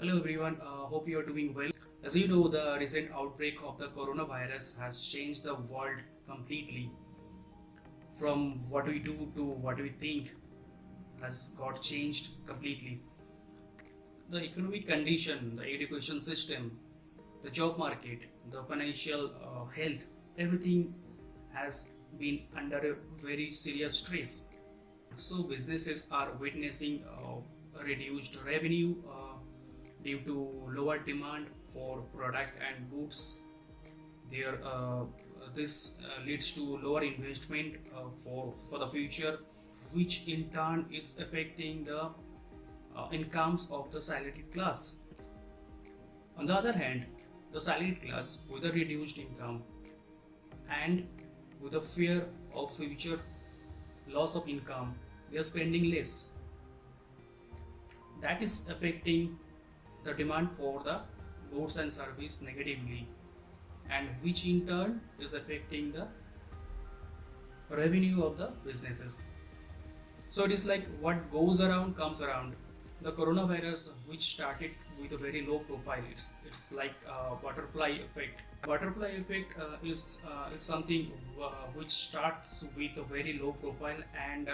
Hello everyone, hope you are doing well. As you know, the recent outbreak of the coronavirus has changed the world completely. From what we do to what we think has got changed completely. The economic condition, the education system, the job market, the financial health, everything has been under a very serious stress. So businesses are witnessing reduced revenue due to lower demand for product and goods. This leads to lower investment for the future, which in turn is affecting the incomes of the salaried class. On the other hand, the salaried class with a reduced income and with a fear of future loss of income, they are spending less. That is affecting the demand for the goods and service negatively, and which in turn is affecting the revenue of the businesses. So it is like what goes around comes around. The coronavirus, which started with a very low profile, it's like a butterfly effect. Butterfly effect is something which starts with a very low profile, and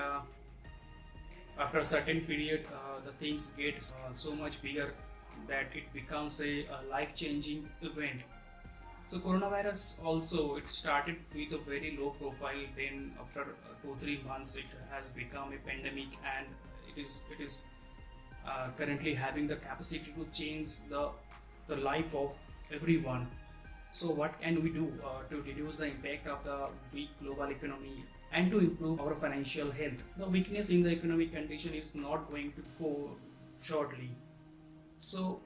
after a certain period, the things get so much bigger that it becomes a life-changing event. So coronavirus also, it started with a very low profile. Then after 2-3 months, it has become a pandemic, and it is currently having the capacity to change the life of everyone. So what can we do to reduce the impact of the weak global economy and to improve our financial health? The weakness in the economic condition is not going to go shortly. So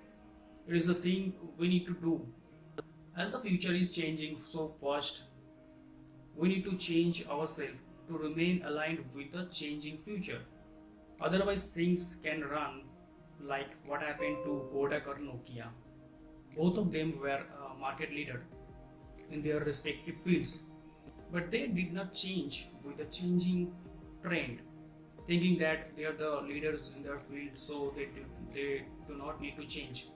it is a thing we need to do. As the future is changing so fast, we need to change ourselves to remain aligned with the changing future. Otherwise, things can run like what happened to Kodak or Nokia. Both of them were market leader in their respective fields, but they did not change with the changing trend, thinking that they are the leaders in their field, so they do not need to change.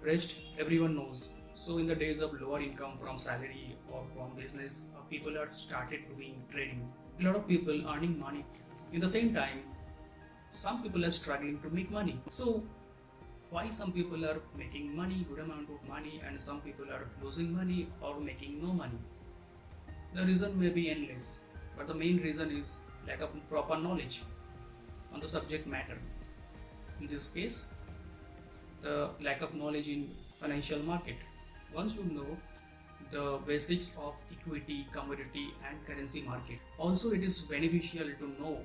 Rest everyone knows. So in the days of lower income from salary or from business, people are started doing trading. A lot of people earning money. In the same time, some people are struggling to make money. So why some people are making money, good amount of money, and some people are losing money or making no money? The reason may be endless, but the main reason is lack of proper knowledge on the subject matter. In this case, the lack of knowledge in financial market. Once you know the basics of equity, commodity, and currency market, also it is beneficial to know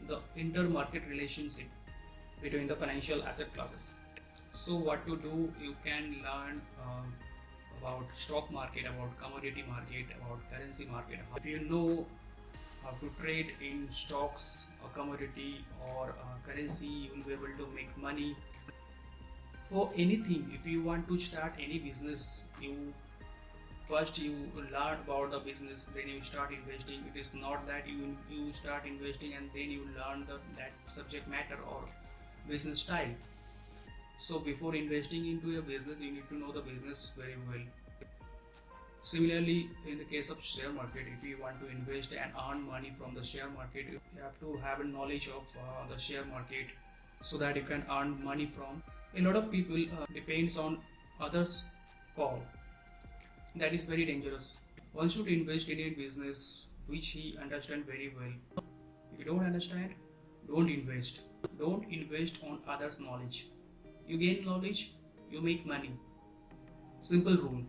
the inter-market relationship between the financial asset classes. So what to do, you can learn about stock market, about commodity market, about currency market. If you know how to trade in stocks or commodity or currency, you will be able to make money. For anything, if you want to start any business, you learn about the business, then you start investing. It is not that you start investing and then you learn that subject matter or business style. So before investing into a business, you need to know the business very well. Similarly, in the case of share market, if you want to invest and earn money from the share market, you have to have a knowledge of the share market so that you can earn money from. A lot of people depends on others' call. That is very dangerous. One should invest in a business which he understand very well. If you don't understand, don't invest. Don't invest on others' knowledge. You gain knowledge, you make money. Simple rule.